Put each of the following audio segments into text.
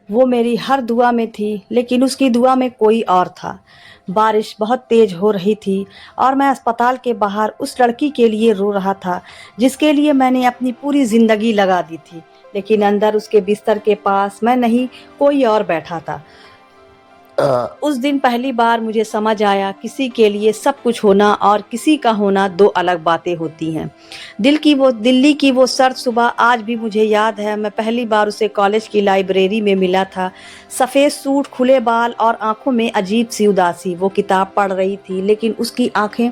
वो मेरी हर दुआ में थी, लेकिन उसकी दुआ में कोई और था। बारिश बहुत तेज हो रही थी और मैं अस्पताल के बाहर उस लड़की के लिए रो रहा था, जिसके लिए मैंने अपनी पूरी ज़िंदगी लगा दी थी। लेकिन अंदर उसके बिस्तर के पास मैं नहीं, कोई और बैठा था। उस दिन पहली बार मुझे समझ आया, किसी के लिए सब कुछ होना और किसी का होना दो अलग बातें होती हैं। दिल्ली की वो सर्द सुबह आज भी मुझे याद है। मैं पहली बार उसे कॉलेज की लाइब्रेरी में मिला था। सफ़ेद सूट, खुले बाल और आंखों में अजीब सी उदासी। वो किताब पढ़ रही थी, लेकिन उसकी आंखें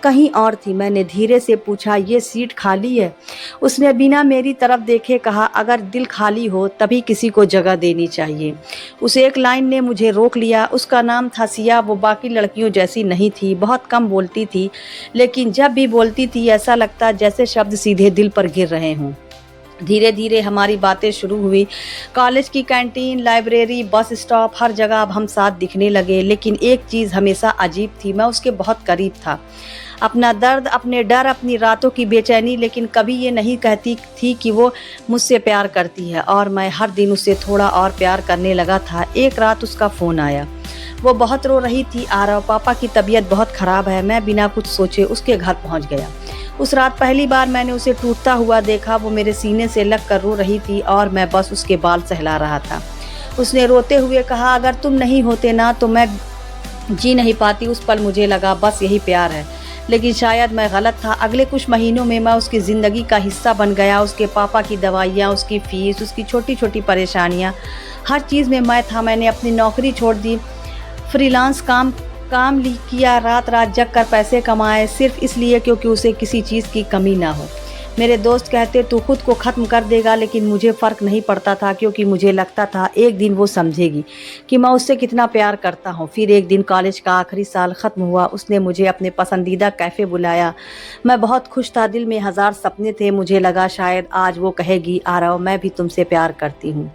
कहीं और थी। मैंने धीरे से पूछा, ये सीट खाली है? उसने बिना मेरी तरफ देखे कहा, अगर दिल खाली हो तभी किसी को जगह देनी चाहिए। उस एक लाइन ने मुझे रोक लिया। उसका नाम था सिया। वो बाकी लड़कियों जैसी नहीं थी, बहुत कम बोलती थी, लेकिन जब भी बोलती थी ऐसा लगता जैसे शब्द सीधे दिल पर गिर रहे हों। धीरे धीरे हमारी बातें शुरू हुई। कॉलेज की कैंटीन, लाइब्रेरी, बस स्टॉप, हर जगह अब हम साथ दिखने लगे। लेकिन एक चीज़ हमेशा अजीब थी, मैं उसके बहुत करीब था। अपना दर्द, अपने डर, अपनी रातों की बेचैनी, लेकिन कभी ये नहीं कहती थी कि वो मुझसे प्यार करती है। और मैं हर दिन उससे थोड़ा और प्यार करने लगा था। एक रात उसका फ़ोन आया। वो बहुत रो रही थी, आरव, पापा की तबीयत बहुत ख़राब है। मैं बिना कुछ सोचे उसके घर पहुंच गया। उस रात पहली बार मैंने उसे टूटता हुआ देखा। वो मेरे सीने से लग कर रो रही थी और मैं बस उसके बाल सहला रहा था। उसने रोते हुए कहा, अगर तुम नहीं होते ना तो मैं जी नहीं पाती। उस पल मुझे लगा बस यही प्यार है, लेकिन शायद मैं गलत था। अगले कुछ महीनों में मैं उसकी ज़िंदगी का हिस्सा बन गया। उसके पापा की दवाइयाँ, उसकी फ़ीस, उसकी छोटी छोटी परेशानियाँ, हर चीज़ में मैं था। मैंने अपनी नौकरी छोड़ दी, फ्रीलांस काम काम किया, रात रात जग कर पैसे कमाए, सिर्फ इसलिए क्योंकि उसे किसी चीज़ की कमी ना हो। मेरे दोस्त कहते तू खुद को ख़त्म कर देगा, लेकिन मुझे फ़र्क नहीं पड़ता था, क्योंकि मुझे लगता था एक दिन वो समझेगी कि मैं उससे कितना प्यार करता हूँ। फिर एक दिन कॉलेज का आखिरी साल ख़त्म हुआ। उसने मुझे अपने पसंदीदा कैफ़े बुलाया। मैं बहुत खुश था, दिल में हज़ार सपने थे। मुझे लगा शायद आज वो कहेगी, आरव, मैं भी तुमसे प्यार करती हूँ।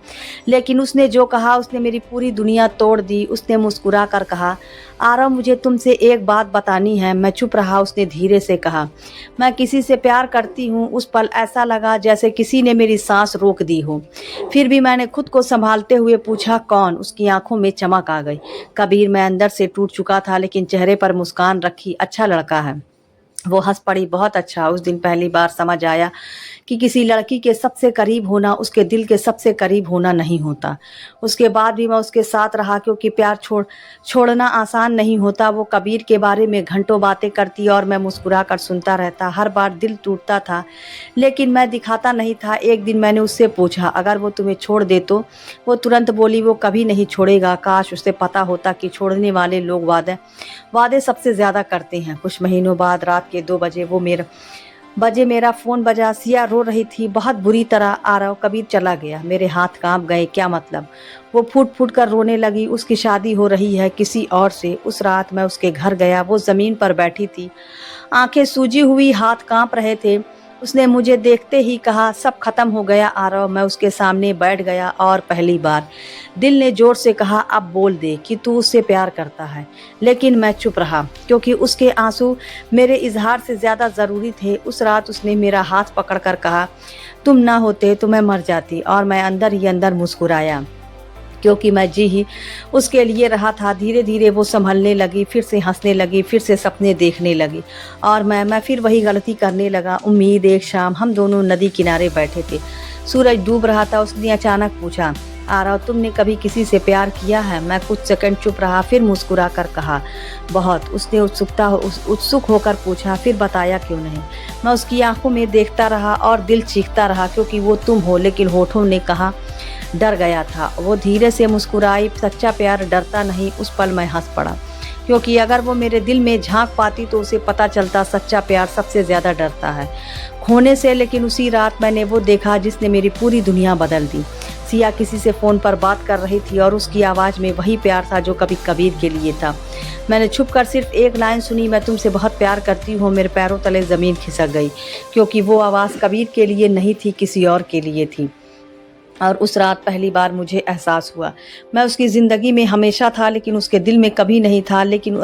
लेकिन उसने जो कहा, उसने मेरी पूरी दुनिया तोड़ दी। उसने मुस्कुरा कर कहा, आरव, मुझे तुमसे एक बात बतानी है। मैं चुप रहा। उसने धीरे से कहा, मैं किसी से प्यार करती हूँ। उस पल ऐसा लगा जैसे किसी ने मेरी सांस रोक दी हो। फिर भी मैंने खुद को संभालते हुए पूछा, कौन? उसकी आंखों में चमक आ गई। कबीर। मैं अंदर से टूट चुका था, लेकिन चेहरे पर मुस्कान रखी। अच्छा लड़का है। वो हंस पड़ी। बहुत अच्छा। उस दिन पहली बार समझ आया कि किसी लड़की के सबसे करीब होना उसके दिल के सबसे करीब होना नहीं होता। उसके बाद भी मैं उसके साथ रहा, क्योंकि प्यार छोड़ना आसान नहीं होता। वो कबीर के बारे में घंटों बातें करती और मैं मुस्कुरा कर सुनता रहता। हर बार दिल टूटता था, लेकिन मैं दिखाता नहीं था। एक दिन मैंने उससे पूछा, अगर वो तुम्हें छोड़ दे तो? वो तुरंत बोली, वो कभी नहीं छोड़ेगा। काश उसे पता होता कि छोड़ने वाले लोग वादे सबसे ज़्यादा करते हैं। कुछ महीनों बाद रात के 2 बजे मेरा फ़ोन बजा। सिया रो रही थी बहुत बुरी तरह। आरव, कबीर चला गया। मेरे हाथ कांप गए। क्या मतलब? वो फूट फूट कर रोने लगी। उसकी शादी हो रही है किसी और से। उस रात मैं उसके घर गया। वो ज़मीन पर बैठी थी, आंखें सूजी हुई, हाथ कांप रहे थे। उसने मुझे देखते ही कहा, सब खत्म हो गया आरव। मैं उसके सामने बैठ गया और पहली बार दिल ने जोर से कहा, अब बोल दे कि तू उससे प्यार करता है। लेकिन मैं चुप रहा, क्योंकि उसके आंसू मेरे इजहार से ज़्यादा ज़रूरी थे। उस रात उसने मेरा हाथ पकड़कर कहा, तुम ना होते तो मैं मर जाती। और मैं अंदर ही अंदर मुस्कुराया, क्योंकि मैं जी ही उसके लिए रहा था। धीरे धीरे वो संभलने लगी, फिर से हंसने लगी, फिर से सपने देखने लगी। और मैं फिर वही गलती करने लगा। उम्मीद। एक शाम हम दोनों नदी किनारे बैठे थे, सूरज डूब रहा था। उसने अचानक पूछा, आरव, तुमने कभी किसी से प्यार किया है? मैं कुछ सेकंड चुप रहा, फिर मुस्कुरा कर कहा, बहुत। उसने उत्सुक होकर पूछा, फिर बताया क्यों नहीं? मैं उसकी आंखों में देखता रहा और दिल चीखता रहा, क्योंकि वो तुम हो। लेकिन होठों ने कहा, डर गया था। वो धीरे से मुस्कुराई। सच्चा प्यार डरता नहीं। उस पल मैं हंस पड़ा, क्योंकि अगर वो मेरे दिल में झांक पाती तो उसे पता चलता सच्चा प्यार सबसे ज़्यादा डरता है खोने से। लेकिन उसी रात मैंने वो देखा जिसने मेरी पूरी दुनिया बदल दी। सिया किसी से फ़ोन पर बात कर रही थी और उसकी आवाज़ में वही प्यार था जो कभी कबीर के लिए था। मैंने छुप कर सिर्फ एक लाइन सुनी, मैं तुमसे बहुत प्यार करती हूँ। मेरे पैरों तले ज़मीन खिसक गई, क्योंकि वो आवाज़ कबीर के लिए नहीं थी, किसी और के लिए थी। और उस रात पहली बार मुझे एहसास हुआ, मैं उसकी ज़िंदगी में हमेशा था, लेकिन उसके दिल में कभी नहीं था। लेकिन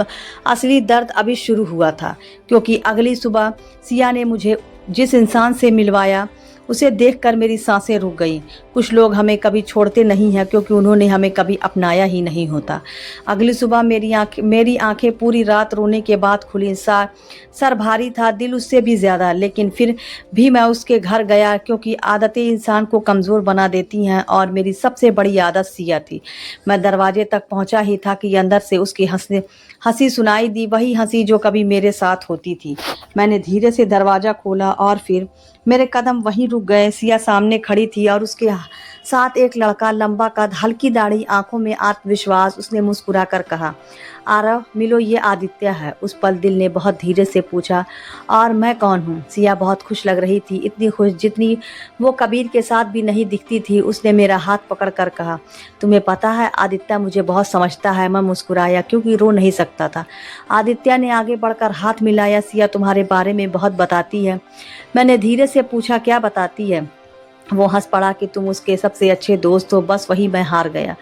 असली दर्द अभी शुरू हुआ था, क्योंकि अगली सुबह सिया ने मुझे जिस इंसान से मिलवाया उसे देखकर मेरी सांसें रुक गईं। कुछ लोग हमें कभी छोड़ते नहीं हैं क्योंकि उन्होंने हमें कभी अपनाया ही नहीं होता। अगली सुबह मेरी आंखें पूरी रात रोने के बाद खुली। सर भारी था, दिल उससे भी ज़्यादा, लेकिन फिर भी मैं उसके घर गया क्योंकि आदतें इंसान को कमज़ोर बना देती हैं और मेरी सबसे बड़ी आदत सिया थी। मैं दरवाजे तक पहुंचा ही था कि अंदर से उसकी हंसी सुनाई दी, वही हंसी जो कभी मेरे साथ होती थी। मैंने धीरे से दरवाज़ा खोला और फिर मेरे कदम वहीं रुक गए। सिया सामने खड़ी थी और उसके साथ एक लड़का, लंबा कद, हल्की दाढ़ी, आंखों में आत्मविश्वास। उसने मुस्कुरा कर कहा, आरव मिलो, ये आदित्य है। उस पल दिल ने बहुत धीरे से पूछा, और मैं कौन हूँ? सिया बहुत खुश लग रही थी, इतनी खुश जितनी वो कबीर के साथ भी नहीं दिखती थी। उसने मेरा हाथ पकड़ कर कहा, तुम्हें पता है आदित्य मुझे बहुत समझता है। मैं मुस्कुराया क्योंकि रो नहीं सकता था। आदित्य ने आगे बढ़कर हाथ मिलाया, सिया तुम्हारे बारे में बहुत बताती है। मैंने धीरे से पूछा, क्या बताती है? वो हंस पड़ा कि तुम उसके सबसे अच्छे दोस्त हो। बस वही मैं हार गया।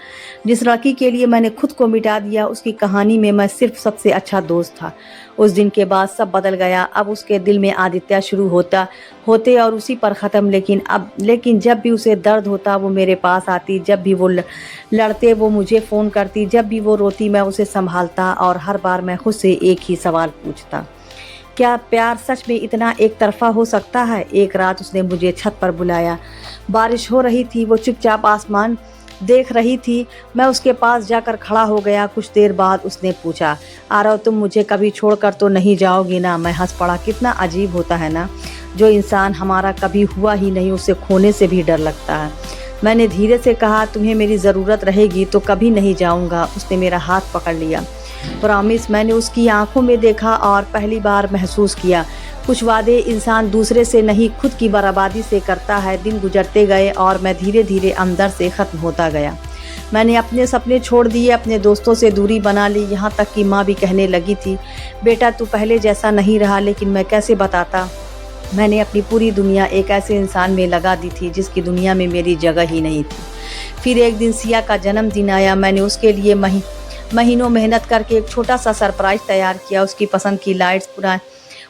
जिस लड़की के लिए मैंने खुद को मिटा दिया, उसकी कहानी में मैं सिर्फ सबसे अच्छा दोस्त था। उस दिन के बाद सब बदल गया। अब उसके दिल में आदित्य शुरू होते और उसी पर ख़त्म। लेकिन जब भी उसे दर्द होता वो मेरे पास आती, जब भी वो लड़ते वो मुझे फ़ोन करती, जब भी वो रोती मैं उसे संभालता, और हर बार मैं खुद से एक ही सवाल पूछता, क्या प्यार सच में इतना एक तरफा हो सकता है? एक रात उसने मुझे छत पर बुलाया। बारिश हो रही थी, वो चुपचाप आसमान देख रही थी। मैं उसके पास जाकर खड़ा हो गया। कुछ देर बाद उसने पूछा, आरव तुम मुझे कभी छोड़कर तो नहीं जाओगी ना? मैं हंस पड़ा। कितना अजीब होता है ना, जो इंसान हमारा कभी हुआ ही नहीं उसे खोने से भी डर लगता है। मैंने धीरे से कहा, तुम्हें मेरी ज़रूरत रहेगी तो कभी नहीं जाऊँगा। उसने मेरा हाथ पकड़ लिया। प्रॉमिस। मैंने उसकी आंखों में देखा और पहली बार महसूस किया, कुछ वादे इंसान दूसरे से नहीं खुद की बर्बादी से करता है। दिन गुजरते गए और मैं धीरे धीरे अंदर से ख़त्म होता गया। मैंने अपने सपने छोड़ दिए, अपने दोस्तों से दूरी बना ली। यहाँ तक कि माँ भी कहने लगी थी, बेटा तू पहले जैसा नहीं रहा। लेकिन मैं कैसे बताता, मैंने अपनी पूरी दुनिया एक ऐसे इंसान में लगा दी थी जिसकी दुनिया में मेरी जगह ही नहीं थी। फिर एक दिन सिया का जन्मदिन आया। मैंने उसके लिए महीनों मेहनत करके एक छोटा सा सरप्राइज़ तैयार किया। उसकी पसंद की लाइट्स,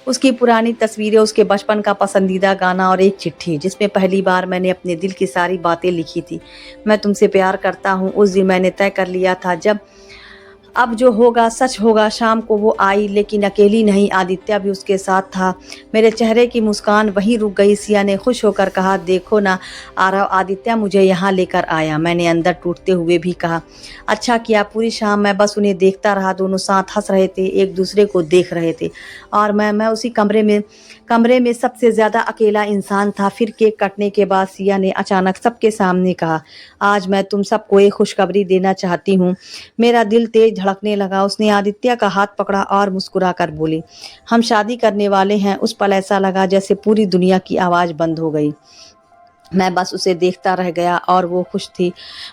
उसकी पुरानी तस्वीरें, उसके बचपन का पसंदीदा गाना और एक चिट्ठी जिसमें पहली बार मैंने अपने दिल की सारी बातें लिखी थी। मैं तुमसे प्यार करता हूँ। उस दिन मैंने तय कर लिया था, अब जो होगा सच होगा। शाम को वो आई, लेकिन अकेली नहीं, आदित्य भी उसके साथ था। मेरे चेहरे की मुस्कान वहीं रुक गई। सिया ने खुश होकर कहा, देखो ना आरव, आदित्य मुझे यहाँ लेकर आया। मैंने अंदर टूटते हुए भी कहा, अच्छा किया। पूरी शाम मैं बस उन्हें देखता रहा। दोनों साथ हंस रहे थे, एक दूसरे को देख रहे थे, और मैं उसी कमरे में सबसे ज़्यादा अकेला इंसान था। फिर केक कटने के बाद सिया ने अचानक सबके सामने कहा, आज मैं तुम सबको एक खुशखबरी देना चाहती हूँ। मेरा दिल तेज धड़कने लगा। उसने आदित्य का हाथ पकड़ा और मुस्कुरा कर बोली, हम शादी करने वाले हैं। उस पल ऐसा लगा जैसे पूरी दुनिया की आवाज़ बंद हो गई। मैं बस उसे देखता रह गया और वो खुश थी,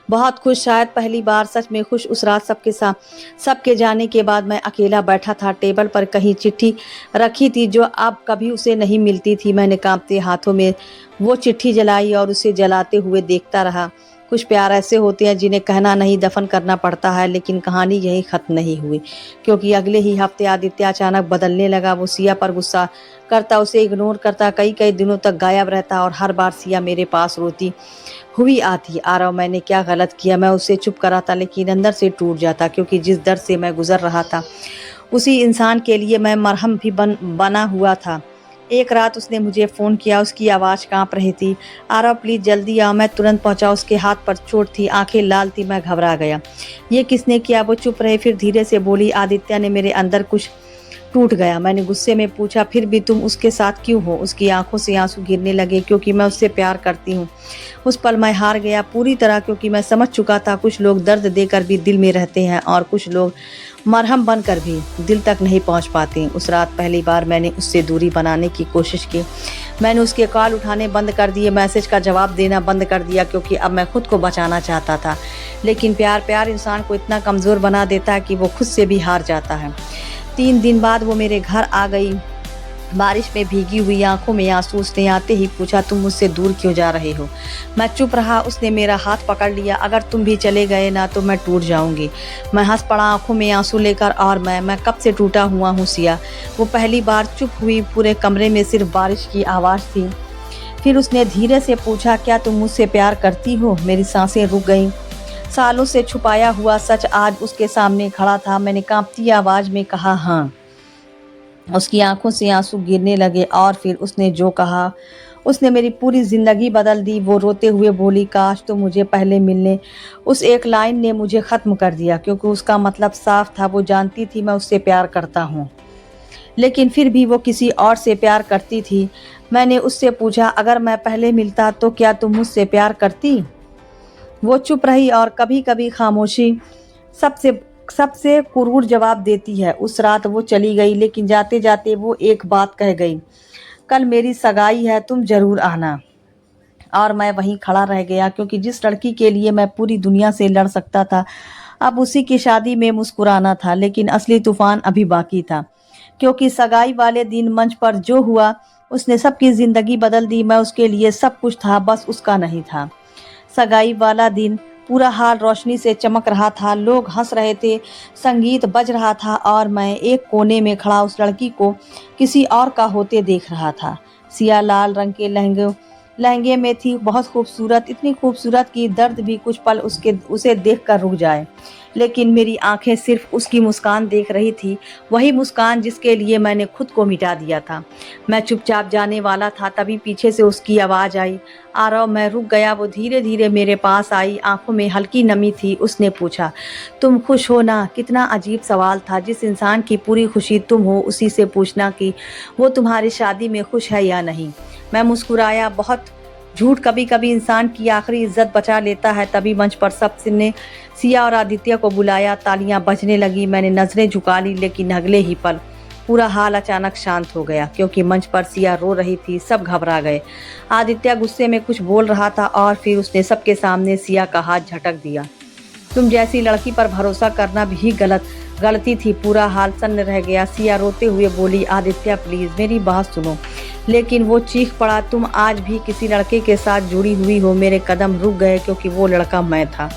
बहुत खुश, शायद पहली बार सच में खुश। उस रात सबके जाने के बाद मैं अकेला बैठा था। टेबल पर कहीं चिट्ठी रखी थी जो अब कभी उसे नहीं मिलती थी। मैंने कांपते हाथों में वो चिट्ठी जलाई और उसे जलाते हुए देखता रहा। कुछ प्यार ऐसे होते हैं जिन्हें कहना नहीं, दफन करना पड़ता है। लेकिन कहानी यहीं ख़त्म नहीं हुई, क्योंकि अगले ही हफ्ते आदित्य अचानक बदलने लगा। वो सिया पर गुस्सा करता, उसे इग्नोर करता, कई कई दिनों तक गायब रहता, और हर बार सिया मेरे पास रोती हुई आती, आरव मैंने क्या गलत किया? मैं उसे चुप कराता, लेकिन अंदर से टूट जाता, क्योंकि जिस दर्द से मैं गुजर रहा था उसी इंसान के लिए मैं मरहम भी बना हुआ था। एक रात उसने मुझे फ़ोन किया। उसकी आवाज़ कांप रही थी, आरव प्लीज़ जल्दी आओ। मैं तुरंत पहुंचा। उसके हाथ पर चोट थी, आंखें लाल थी। मैं घबरा गया, ये किसने किया? वो चुप रहे, फिर धीरे से बोली, आदित्य ने। मेरे अंदर कुछ टूट गया। मैंने गुस्से में पूछा, फिर भी तुम उसके साथ क्यों हो? उसकी आंखों से आंसू गिरने लगे, क्योंकि मैं उससे प्यार करती हूँ। उस पल मैं हार गया पूरी तरह, क्योंकि मैं समझ चुका था कुछ लोग दर्द देकर भी दिल में रहते हैं और कुछ लोग मरहम बनकर भी दिल तक नहीं पहुंच पाते। उस रात पहली बार मैंने उससे दूरी बनाने की कोशिश की। मैंने उसके कॉल उठाने बंद कर दिए, मैसेज का जवाब देना बंद कर दिया, क्योंकि अब मैं खुद को बचाना चाहता था। लेकिन प्यार इंसान को इतना कमज़ोर बना देता है कि वो खुद से भी हार जाता है। 3 दिन बाद वो मेरे घर आ गई, बारिश में भीगी हुई, आंखों में आंसू। उसने आते ही पूछा, तुम मुझसे दूर क्यों जा रहे हो? मैं चुप रहा। उसने मेरा हाथ पकड़ लिया, अगर तुम भी चले गए ना तो मैं टूट जाऊंगी। मैं हंस पड़ा, आंखों में आंसू लेकर, और मैं कब से टूटा हुआ हूँ सिया। वो पहली बार चुप हुई। पूरे कमरे में सिर्फ बारिश की आवाज़ थी। फिर उसने धीरे से पूछा, क्या तुम मुझसे प्यार करती हो? मेरी सांसें रुक गईं। सालों से छुपाया हुआ सच आज उसके सामने खड़ा था। मैंने कांपती आवाज में कहा, हाँ। उसकी आंखों से आंसू गिरने लगे और फिर उसने जो कहा उसने मेरी पूरी जिंदगी बदल दी। वो रोते हुए बोली, काश तो मुझे पहले मिलने। उस एक लाइन ने मुझे खत्म कर दिया, क्योंकि उसका मतलब साफ था। वो जानती थी मैं उससे प्यार करता हूँ, लेकिन फिर भी वो किसी और से प्यार करती थी। मैंने उससे पूछा, अगर मैं पहले मिलता तो क्या तुम मुझसे प्यार करती? वो चुप रही और कभी कभी खामोशी सबसे सबसे क्रूर जवाब देती है। उस रात वो चली गई, लेकिन जाते जाते वो एक बात कह गई, कल मेरी सगाई है, तुम जरूर आना। और मैं वहीं खड़ा रह गया, क्योंकि जिस लड़की के लिए मैं पूरी दुनिया से लड़ सकता था, अब उसी की शादी में मुस्कुराना था। लेकिन असली तूफान अभी बाकी था, क्योंकि सगाई वाले दिन मंच पर जो हुआ उसने सबकी जिंदगी बदल दी। मैं उसके लिए सब कुछ था, बस उसका नहीं था। सगाई वाला दिन पूरा हाल रोशनी से चमक रहा था, लोग हंस रहे थे, संगीत बज रहा था और मैं एक कोने में खड़ा उस लड़की को किसी और का होते देख रहा था। सिया लाल रंग के लहंगे में थी, बहुत खूबसूरत, इतनी खूबसूरत कि दर्द भी कुछ पल उसे देखकर रुक जाए। लेकिन मेरी आंखें सिर्फ उसकी मुस्कान देख रही थी, वही मुस्कान जिसके लिए मैंने खुद को मिटा दिया था। मैं चुपचाप जाने वाला था, तभी पीछे से उसकी आवाज़ आई, आरव। मैं रुक गया। वो धीरे धीरे मेरे पास आई, आंखों में हल्की नमी थी। उसने पूछा, तुम खुश हो ना? कितना अजीब सवाल था। जिस इंसान की पूरी खुशी तुम हो, उसी से पूछना कि वो तुम्हारी शादी में खुश है या नहीं। मैं मुस्कुराया। बहुत झूठ कभी कभी इंसान की आखिरी इज्जत बचा लेता है। तभी मंच पर सबने सिया और आदित्य को बुलाया। तालियां बजने लगी। मैंने नजरें झुका ली, लेकिन अगले ही पल पूरा हाल अचानक शांत हो गया, क्योंकि मंच पर सिया रो रही थी। सब घबरा गए। आदित्य गुस्से में कुछ बोल रहा था और फिर उसने सबके सामने सिया का हाथ झटक दिया। तुम जैसी लड़की पर भरोसा करना भी गलती थी। पूरा हाल सन्न रह गया। सिया रोते हुए बोली, आदित्य प्लीज मेरी बात सुनो। लेकिन वो चीख पड़ा, तुम आज भी किसी लड़के के साथ जुड़ी हुई हो। मेरे कदम रुक गए, क्योंकि वो लड़का मैं था।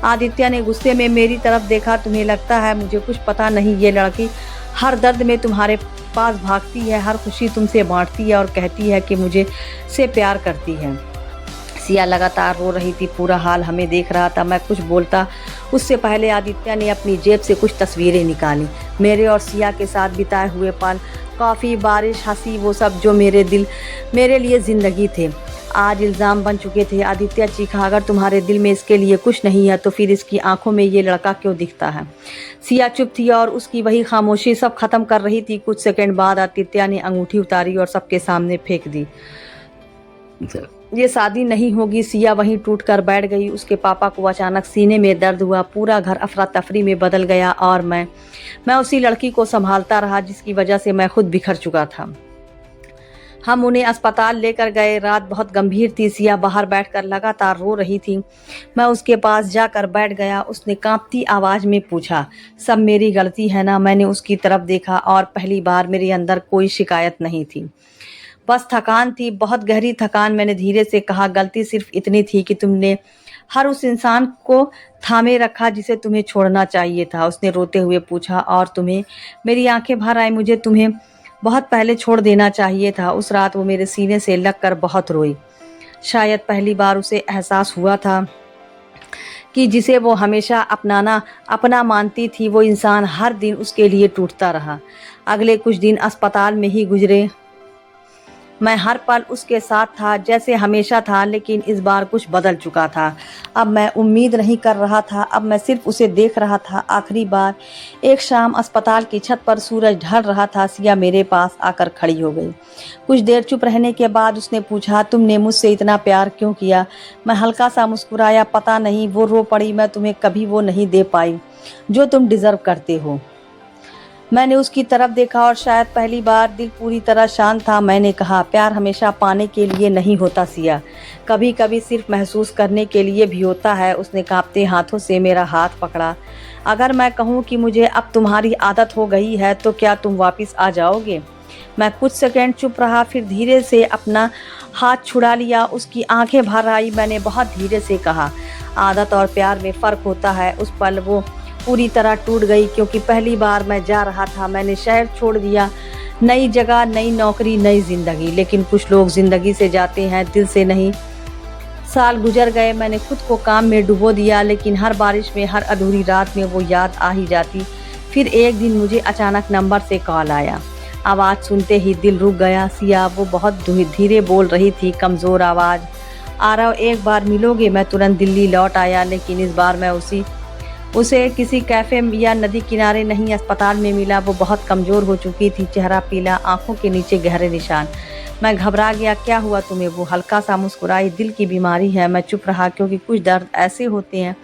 आदित्य ने गुस्से में मेरी तरफ देखा। तुम्हें लगता है मुझे कुछ पता नहीं? ये लड़की हर दर्द में तुम्हारे पास भागती है, हर खुशी तुमसे बांटती है और कहती है कि मुझे से प्यार करती है। सिया लगातार रो रही थी। पूरा हाल हमें देख रहा था। मैं कुछ बोलता उससे पहले आदित्य ने अपनी जेब से कुछ तस्वीरें निकाली, मेरे और सिया के साथ बिताए हुए पल, कॉफ़ी, बारिश, हंसी, वो सब जो मेरे लिए ज़िंदगी थे आज इल्ज़ाम बन चुके थे। आदित्य चीखा, अगर तुम्हारे दिल में इसके लिए कुछ नहीं है तो फिर इसकी आंखों में ये लड़का क्यों दिखता है? सिया चुप थी और उसकी वही खामोशी सब खत्म कर रही थी। कुछ सेकंड बाद आदित्य ने अंगूठी उतारी और सबके सामने फेंक दी। ये शादी नहीं होगी। सिया वहीं टूट कर बैठ गई। उसके पापा को अचानक सीने में दर्द हुआ। पूरा घर अफरा तफरी में बदल गया और मैं उसी लड़की को संभालता रहा जिसकी वजह से मैं खुद बिखर चुका था। हम उन्हें अस्पताल लेकर गए। रात बहुत गंभीर थी। सिया बाहर बैठकर लगातार रो रही थी। मैं उसके पास जाकर बैठ गया। उसने कांपती आवाज में पूछा, सब मेरी गलती है ना? मैंने उसकी तरफ देखा और पहली बार मेरे अंदर कोई शिकायत नहीं थी, बस थकान थी, बहुत गहरी थकान। मैंने धीरे से कहा, गलती सिर्फ इतनी थी कि तुमने हर उस इंसान को थामे रखा जिसे तुम्हें छोड़ना चाहिए था। उसने रोते हुए पूछा, और तुम्हें? मेरी आंखें भर आई। मुझे तुम्हें बहुत पहले छोड़ देना चाहिए था। उस रात वो मेरे सीने से लगकर बहुत रोई। शायद पहली बार उसे एहसास हुआ था कि जिसे वो हमेशा अपना मानती थी, वो इंसान हर दिन उसके लिए टूटता रहा। अगले कुछ दिन अस्पताल में ही गुजरे। मैं हर पल उसके साथ था, जैसे हमेशा था, लेकिन इस बार कुछ बदल चुका था। अब मैं उम्मीद नहीं कर रहा था, अब मैं सिर्फ उसे देख रहा था। आखिरी बार एक शाम अस्पताल की छत पर सूरज ढल रहा था। सिया मेरे पास आकर खड़ी हो गई। कुछ देर चुप रहने के बाद उसने पूछा, तुमने मुझसे इतना प्यार क्यों किया? मैं हल्का सा मुस्कुराया, पता नहीं। वो रो पड़ी, मैं तुम्हें कभी वो नहीं दे पाई जो तुम डिजर्व करते हो। मैंने उसकी तरफ देखा और शायद पहली बार दिल पूरी तरह शांत था। मैंने कहा, प्यार हमेशा पाने के लिए नहीं होता सिया, कभी कभी सिर्फ महसूस करने के लिए भी होता है। उसने कांपते हाथों से मेरा हाथ पकड़ा। अगर मैं कहूँ कि मुझे अब तुम्हारी आदत हो गई है तो क्या तुम वापस आ जाओगे? मैं कुछ सेकंड चुप रहा, फिर धीरे से अपना हाथ छुड़ा लिया। उसकी आंखें भर आई। मैंने बहुत धीरे से कहा, आदत और प्यार में फ़र्क होता है। उस पल वो पूरी तरह टूट गई, क्योंकि पहली बार मैं जा रहा था। मैंने शहर छोड़ दिया, नई जगह, नई नौकरी, नई ज़िंदगी। लेकिन कुछ लोग ज़िंदगी से जाते हैं, दिल से नहीं। साल गुजर गए, मैंने खुद को काम में डुबो दिया, लेकिन हर बारिश में, हर अधूरी रात में वो याद आ ही जाती। फिर एक दिन मुझे अचानक नंबर से कॉल आया। आवाज़ सुनते ही दिल रुक गया। सिया, वो बहुत धीरे बोल रही थी, कमज़ोर आवाज़। आरव, एक बार मिलोगे? मैं तुरंत दिल्ली लौट आया, लेकिन इस बार मैं उसे किसी कैफ़े या नदी किनारे नहीं, अस्पताल में मिला। वो बहुत कमज़ोर हो चुकी थी, चेहरा पीला, आँखों के नीचे गहरे निशान। मैं घबरा गया। क्या हुआ तुम्हें? वो हल्का सा मुस्कुराई। दिल की बीमारी है। मैं चुप रहा, क्योंकि कुछ दर्द ऐसे होते हैं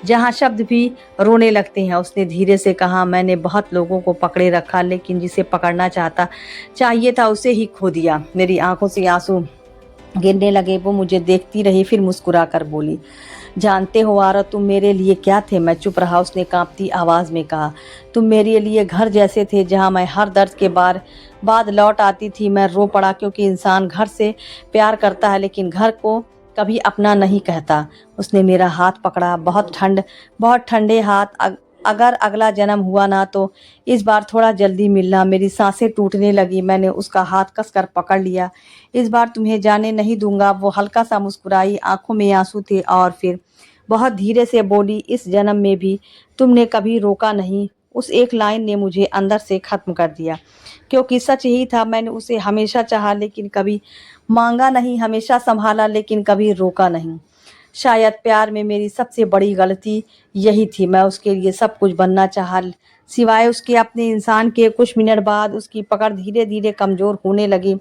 जहाँ शब्द भी रोने लगते हैं। उसने धीरे से कहा, मैंने बहुत लोगों को पकड़े रखा, लेकिन जिसे पकड़ना चाहिए था उसे ही खो दिया। मेरी आंखों से आंसू गिरने लगे। वो मुझे देखती रही, फिर मुस्कुरा कर बोली, जानते हो आरव, तुम मेरे लिए क्या थे? मैं चुप रहा। उसने कांपती आवाज़ में कहा, तुम मेरे लिए घर जैसे थे, जहाँ मैं हर दर्द के बाद लौट आती थी। मैं रो पड़ा, क्योंकि इंसान घर से प्यार करता है, लेकिन घर को कभी अपना नहीं कहता। उसने मेरा हाथ पकड़ा, बहुत ठंडे हाथ। अगर अगला जन्म हुआ ना, तो इस बार थोड़ा जल्दी मिलना। मेरी सांसें टूटने लगी। मैंने उसका हाथ कसकर पकड़ लिया। इस बार तुम्हें जाने नहीं दूंगा। वो हल्का सा मुस्कुराई, आंखों में आंसू थे, और फिर बहुत धीरे से बोली, इस जन्म में भी तुमने कभी रोका नहीं। उस एक लाइन ने मुझे अंदर से खत्म कर दिया, क्योंकि सच ही था। मैंने उसे हमेशा चाहा, लेकिन कभी मांगा नहीं, हमेशा संभाला, लेकिन कभी रोका नहीं। शायद प्यार में मेरी सबसे बड़ी गलती यही थी। मैं उसके लिए सब कुछ बनना चाहा, सिवाय उसके अपने इंसान के। कुछ मिनट बाद उसकी पकड़ धीरे धीरे कमज़ोर होने लगी।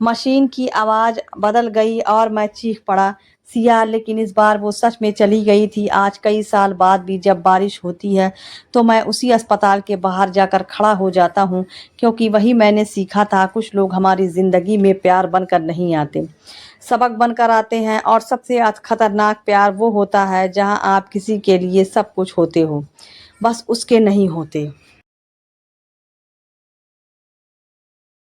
मशीन की आवाज़ बदल गई और मैं चीख पड़ा, सिया। लेकिन इस बार वो सच में चली गई थी। आज कई साल बाद भी जब बारिश होती है, तो मैं उसी अस्पताल के बाहर जाकर खड़ा हो जाता हूँ, क्योंकि वही मैंने सीखा था, कुछ लोग हमारी ज़िंदगी में प्यार बनकर नहीं आते, सबक बनकर आते हैं। और सबसे खतरनाक प्यार वो होता है जहाँ आप किसी के लिए सब कुछ होते हो, बस उसके नहीं होते।